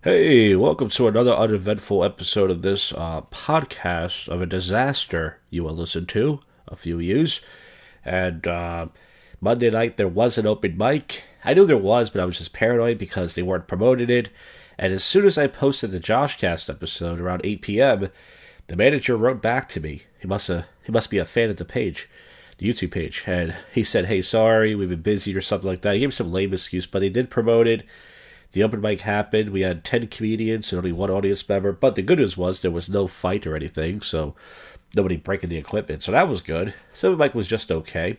Hey, welcome to another uneventful episode of this podcast of a disaster you will listen to, a few years. And Monday night there was an open mic. I knew there was, but I was just paranoid because they weren't promoting it. And as soon as I posted the JoshCast episode around 8 p.m., the manager wrote back to me. He must be a fan of the page, the YouTube page, and he said, "Hey, sorry, we've been busy" or something like that. He gave me some lame excuse, but they did promote it. The open mic happened. We had 10 comedians and only one audience member. But the good news was there was no fight or anything, so nobody breaking the equipment. So that was good. So the mic was just okay.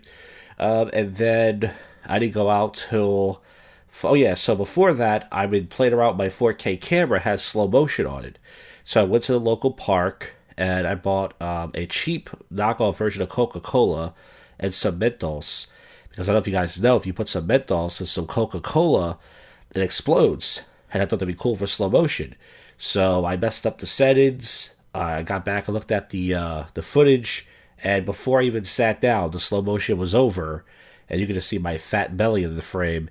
And then I didn't go out till. Oh, yeah. So before that, I've been playing around with my 4K camera, has slow motion on it. So I went to the local park and I bought a cheap knockoff version of Coca Cola and some Mentos. Because I don't know if you guys know, if you put some Mentos and some Coca Cola, it explodes. And I thought that'd be cool for slow motion. So I messed up the settings. I got back and looked at the footage, and before I even sat down, the slow motion was over, and you could just see my fat belly in the frame,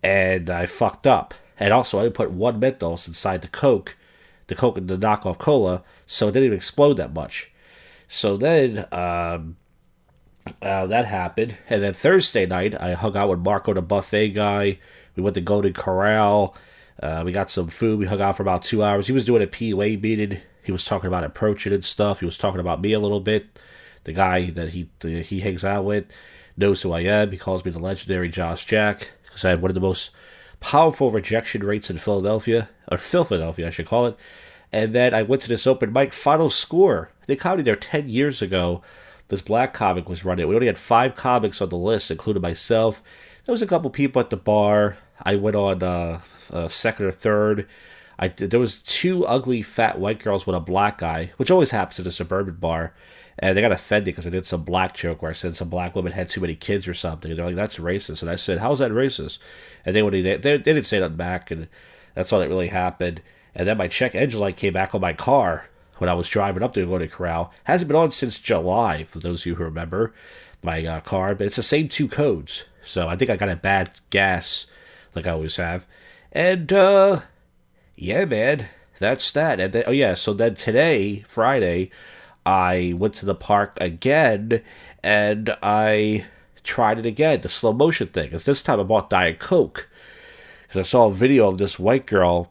and I fucked up. And also, I put one Mentos inside the Coke, the knockoff cola, so it didn't even explode that much. So then that happened, and then Thursday night I hung out with Marco, the buffet guy. We went to Golden Corral. We got some food. We hung out for about 2 hours. He was doing a PUA meeting. He was talking about approaching and stuff. He was talking about me a little bit. The guy that he hangs out with knows who I am. He calls me the legendary Josh Jack because I have one of the most powerful rejection rates in Philadelphia, or Philadelphia, I should call it. And then I went to this open mic final score. They counted there 10 years ago. This black comic was running. We only had 5 comics on the list, including myself. There was a couple people at the bar. I went on second or third. There was 2 ugly fat white girls with a black guy, which always happens at a suburban bar. And they got offended because I did some black joke where I said some black women had too many kids or something. And they're like, "That's racist." And I said, "How's that racist?" And they didn't say nothing back, and that's all that really happened. And then my check engine light came back on my car when I was driving up to Golden Corral. Hasn't been on since July, for those of you who remember my car, but it's the same 2 codes. So I think I got a bad gas, like I always have. And, yeah, man, that's that. And then, oh, yeah, so then today, Friday, I went to the park again, and I tried it again, the slow motion thing. Because this time I bought Diet Coke. Because I saw a video of this white girl.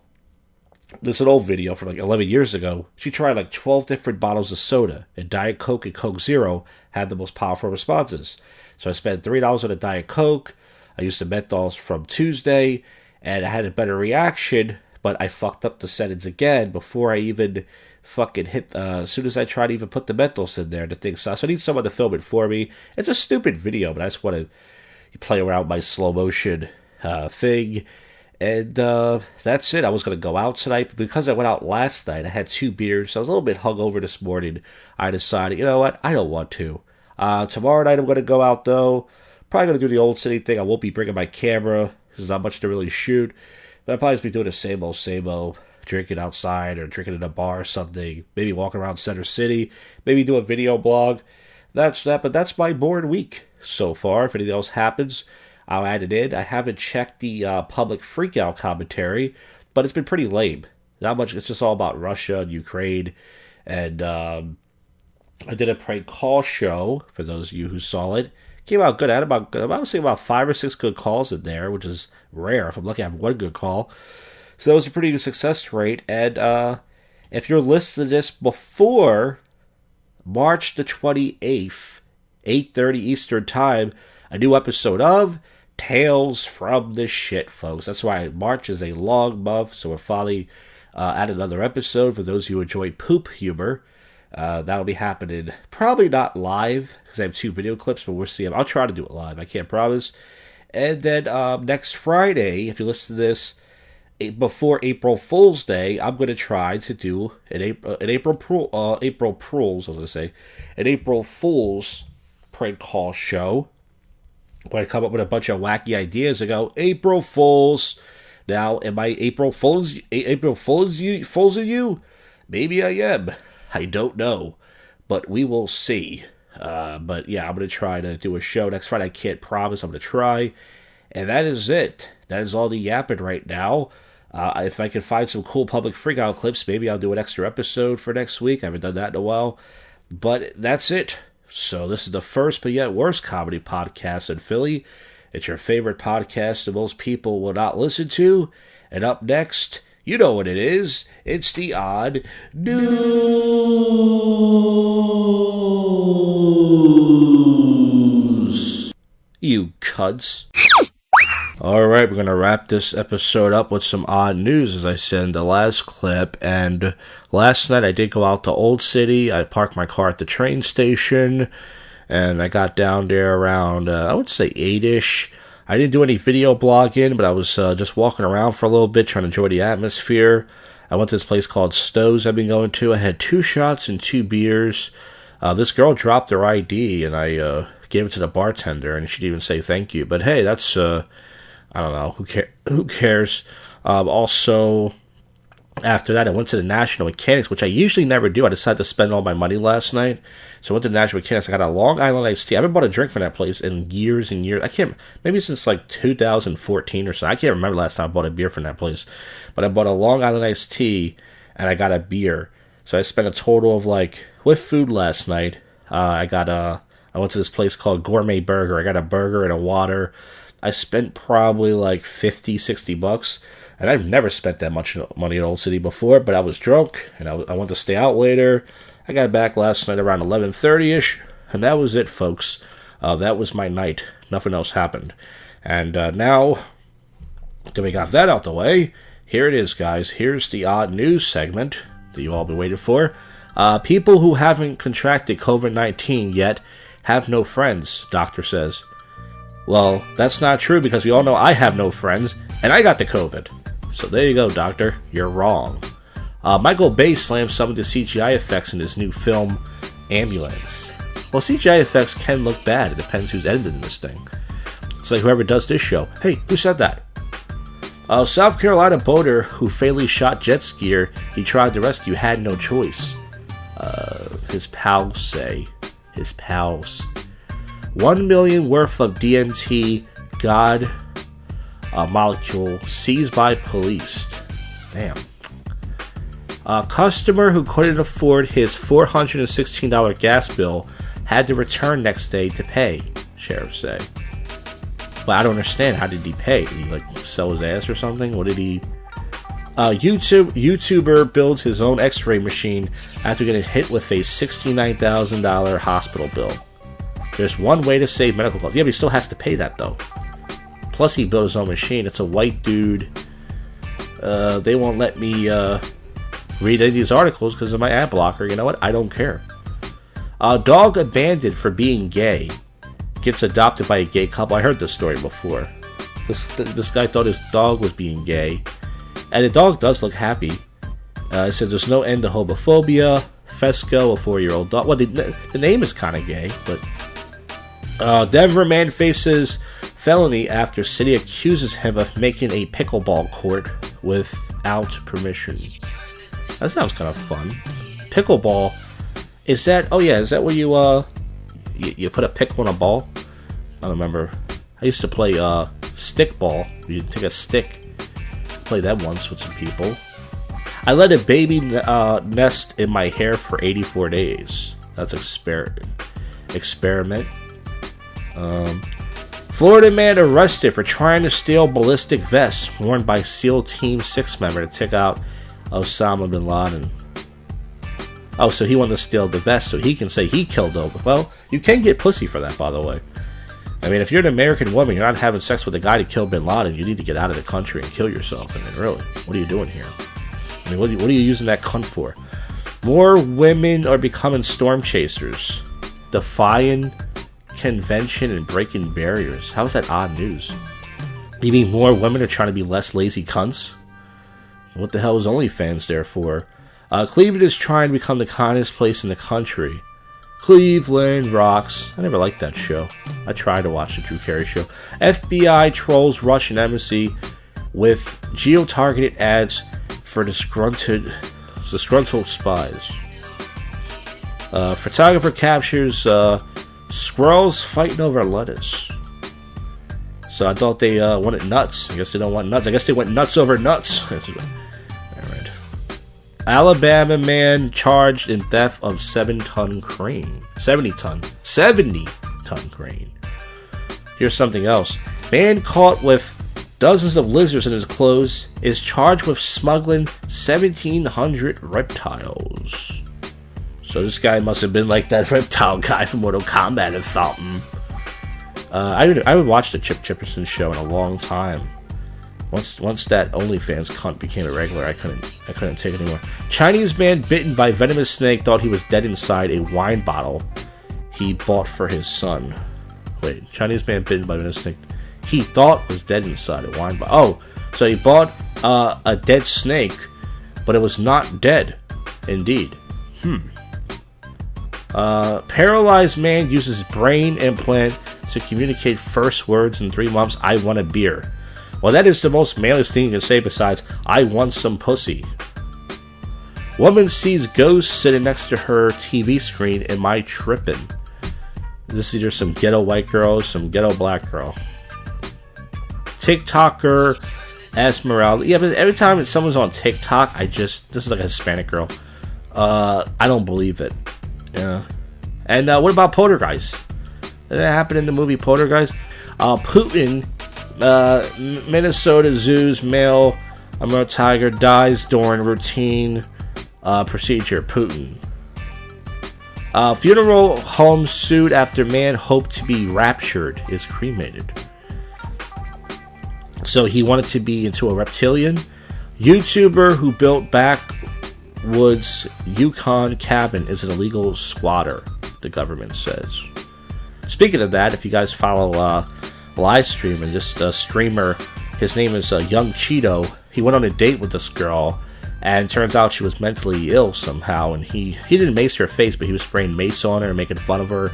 This is an old video from like 11 years ago. She tried like 12 different bottles of soda, and Diet Coke and Coke Zero had the most powerful responses. So I spent $3 on a Diet Coke. I used the Menthols from Tuesday, and I had a better reaction, but I fucked up the settings again before I even fucking hit. As soon as I tried to even put the Menthols in there, the thing stopped. So I need someone to film it for me. It's a stupid video, but I just want to play around with my slow motion thing. And that's it. I was going to go out tonight, but because I went out last night, I had 2 beers. So I was a little bit hungover this morning. I decided, you know what? I don't want to. Tomorrow night I'm going to go out, though. Probably going to do the old city thing. I won't be bringing my camera. There's not much to really shoot. But I'll probably just be doing the same old, drinking outside or drinking in a bar or something. Maybe walking around Center City. Maybe do a video blog. That's that. But that's my boring week so far. If anything else happens, I'll add it in. I haven't checked the public freakout commentary, but it's been pretty lame. Not much. It's just all about Russia and Ukraine. And I did a prank call show, for those of you who saw it. Came out good. I had I would say about 5 or 6 good calls in there, which is rare. If I'm lucky, I have 1 good call. So that was a pretty good success rate. And if you're listening to this before March the 28th, 8:30 Eastern Time, a new episode of Tales from the Shit, folks. That's why March is a long month, so we're finally at another episode. For those of you who enjoy poop humor, that'll be happening probably not live, because I have 2 video clips, but we'll see. I'll try to do it live. I can't promise. And then next Friday, if you listen to this before April Fool's Day, I'm going to try to do an April Fool's prank call show, where I come up with a bunch of wacky ideas and go, April Fools. Now, am I April Fools you? Maybe I am. I don't know. But we will see. But yeah, I'm going to try to do a show next Friday. I can't promise. I'm going to try. And that is it. That is all the yapping right now. If I can find some cool public freakout clips, maybe I'll do an extra episode for next week. I haven't done that in a while. But that's it. So this is the first but yet worst comedy podcast in Philly. It's your favorite podcast that most people will not listen to. And up next, you know what it is. It's the Odd News. You cunts. Alright, we're going to wrap this episode up with some odd news, as I said in the last clip. And last night I did go out to Old City. I parked my car at the train station, and I got down there around, I would say 8-ish. I didn't do any video blogging, but I was just walking around for a little bit, trying to enjoy the atmosphere. I went to this place called Stowe's I've been going to. I had 2 shots and 2 beers. This girl dropped her ID, and I gave it to the bartender, and she didn't even say thank you. But hey, that's... I don't know. Who cares? Also, after that, I went to the National Mechanics, which I usually never do. I decided to spend all my money last night. So I went to the National Mechanics. I got a Long Island iced tea. I haven't bought a drink from that place in years and years. Maybe since like 2014 or so. I can't remember last time I bought a beer from that place. But I bought a Long Island iced tea, and I got a beer. So I spent a total of with food last night. I went to this place called Gourmet Burger. I got a burger and a water. I spent probably $50-$60, and I've never spent that much money in Old City before, but I was drunk, and I wanted to stay out later. I got back last night around 11:30-ish, and that was it, folks. That was my night. Nothing else happened. And now that we got that out the way, here it is, guys. Here's the odd news segment that you all been waiting for. People who haven't contracted COVID-19 yet have no friends, doctor says. Well, that's not true because we all know I have no friends, and I got the COVID. So there you go, doctor. You're wrong. Michael Bay slammed some of the CGI effects in his new film, Ambulance. Well, CGI effects can look bad. It depends who's editing this thing. It's like whoever does this show. Hey, who said that? South Carolina boater who fatally shot jet skier he tried to rescue had no choice. His pals say. His pals. 1 million worth of DMT God molecule seized by police. Damn. A customer who couldn't afford his $416 gas bill had to return next day to pay, sheriffs say. But I don't understand. How did he pay? Did he sell his ass or something? What did he... YouTuber builds his own x-ray machine after getting hit with a $69,000 hospital bill. There's one way to save medical costs. Yeah, but he still has to pay that, though. Plus, he built his own machine. It's a white dude. They won't let me read any of these articles because of my ad blocker. You know what? I don't care. Dog abandoned for being gay gets adopted by a gay couple. I heard this story before. This guy thought his dog was being gay. And the dog does look happy. It says there's no end to homophobia. Fesco, a 4-year-old dog. Well, the name is kind of gay, but... Denver man faces felony after city accuses him of making a pickleball court without permission. That sounds kind of fun. Pickleball, is that where you put a pickle in a ball? I don't remember. I used to play stick ball. You take a stick, play that once with some people. I let a baby nest in my hair for 84 days. That's experiment. Florida man arrested for trying to steal ballistic vests worn by SEAL Team 6 member to take out Osama bin Laden. Oh, so he wanted to steal the vest so he can say he killed over. Well, you can get pussy for that, by the way. I mean, if you're an American woman, you're not having sex with a guy to kill bin Laden, you need to get out of the country and kill yourself. I mean, really, what are you doing here? I mean, what are you using that cunt for? More women are becoming storm chasers, defying convention and breaking barriers. How is that odd news? You mean more women are trying to be less lazy cunts? What the hell is OnlyFans there for? Cleveland is trying to become the kindest place in the country. Cleveland rocks. I never liked that show. I tried to watch the Drew Carey show. FBI trolls Russian embassy with geo-targeted ads for disgruntled spies. Photographer captures squirrels fighting over lettuce. So I thought they wanted nuts. I guess they don't want nuts. I guess they went nuts over nuts. Alright. Alabama man charged in theft of 7-ton crane. 70-ton crane. Here's something else. Man caught with dozens of lizards in his clothes is charged with smuggling 1,700 reptiles. So this guy must have been like that reptile guy from Mortal Kombat or something. I would watch the Chip Chipperson show in a long time. Once that OnlyFans cunt became a regular, I couldn't take it anymore. Chinese man bitten by venomous snake thought he was dead inside a wine bottle he bought for his son. Wait, Chinese man bitten by venomous snake he thought was dead inside a wine bottle. Oh, so he bought a dead snake, but it was not dead. Indeed. Paralyzed man uses brain implant to communicate first words in 3 months. I want a beer. Well, that is the most manliest thing you can say besides, I want some pussy. Woman sees ghost sitting next to her TV screen. Am I tripping? This is either some ghetto white girl or some ghetto black girl. TikToker Esmeralda. Yeah, but every time someone's on TikTok, this is like a Hispanic girl. I don't believe it. Yeah. And what about Poltergeist? Did that happen in the movie Poltergeist? Putin, Minnesota Zoo's male Emerald tiger dies during routine procedure. Putin. Funeral home sued after man hoped to be raptured is cremated. So he wanted to be into a reptilian. YouTuber who built backwoods Yukon cabin is an illegal squatter, the government says. Speaking of that, if you guys follow live stream and this streamer, his name is Young Cheeto. He went on a date with this girl, and turns out she was mentally ill somehow. And he didn't mace her face, but he was spraying mace on her and making fun of her.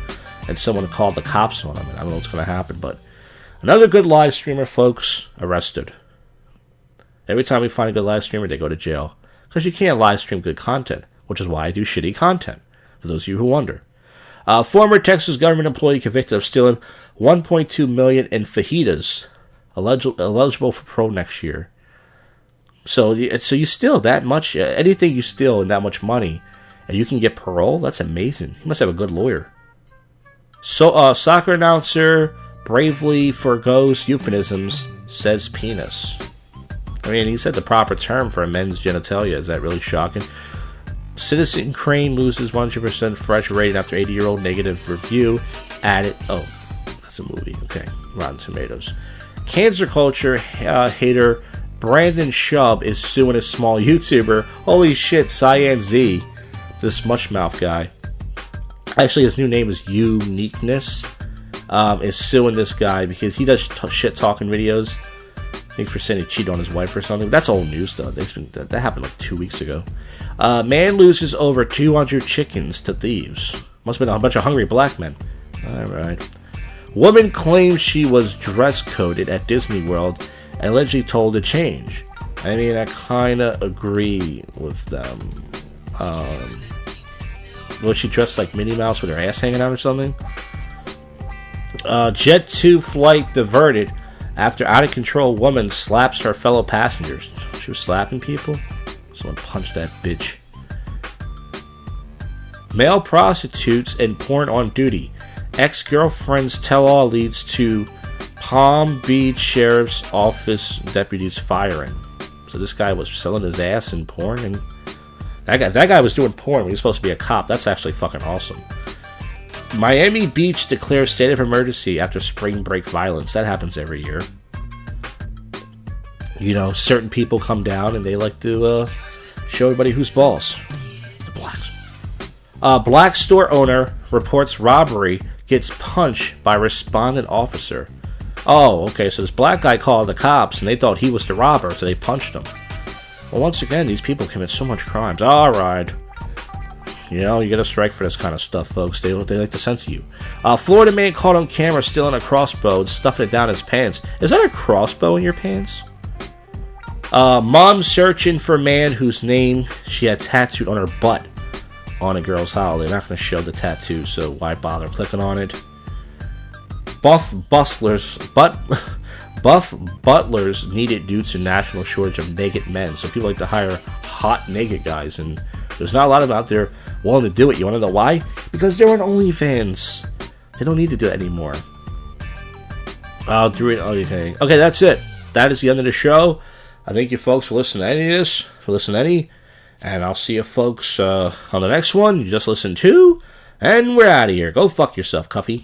And someone called the cops on him. And I don't know what's going to happen, but another good live streamer, folks, arrested. Every time we find a good live streamer, they go to jail because you can't live stream good content, which is why I do shitty content. For those of you who wonder. Former Texas government employee convicted of stealing $1.2 million in fajitas, eligible for parole next year. So you steal that much, anything you steal and that much money, and you can get parole? That's amazing. You must have a good lawyer. So, soccer announcer bravely forgoes euphemisms, says penis. I mean, he said the proper term for a men's genitalia. Is that really shocking? Citizen Crane loses 100% fresh rating after 80-year-old negative review. Added. Oh, that's a movie. Okay. Rotten Tomatoes. Cancer culture hater Brandon Shub is suing a small YouTuber. Holy shit, Cyan Z. This mushmouth guy. Actually, his new name is Uniqueness. Is suing this guy because he does shit-talking videos. I think for saying he cheated on his wife or something. That's old news, though. That happened like 2 weeks ago. Man loses over 200 chickens to thieves. Must have been a bunch of hungry black men. Alright. Woman claims she was dress-coded at Disney World and allegedly told to change. I mean, I kind of agree with them. Was she dressed like Minnie Mouse with her ass hanging out or something? Jet 2 flight diverted after out-of-control woman slaps her fellow passengers. She was slapping people? Someone punched that bitch. Male prostitutes and porn on duty. Ex-girlfriend's tell-all leads to Palm Beach Sheriff's Office deputies firing. So this guy was selling his ass in porn, and that guy was doing porn when he was supposed to be a cop. That's actually fucking awesome. Miami Beach declares state of emergency after spring break violence. That happens every year. You know, certain people come down and they like to show everybody who's boss. The blacks. Black store owner reports robbery, gets punched by respondent officer. Oh, okay, so this black guy called the cops and they thought he was the robber, so they punched him. Well, once again, these people commit so much crimes. Alright. You know, you get a strike for this kind of stuff, folks. They like to censor you. Florida man caught on camera stealing a crossbow and stuffing it down his pants. Is that a crossbow in your pants? Mom searching for man whose name she had tattooed on her butt on a girl's house. They're not going to show the tattoo, so why bother clicking on it? Buff butlers needed due to national shortage of naked men. So people like to hire hot naked guys, and there's not a lot of them out there willing to do it. You want to know why? Because they're on OnlyFans. They don't need to do it anymore. I'll do it. Okay, that's it. That is the end of the show. I thank you folks for listening to any of this, and I'll see you folks on the next one. You just listened to, and we're out of here. Go fuck yourself, Cuffy.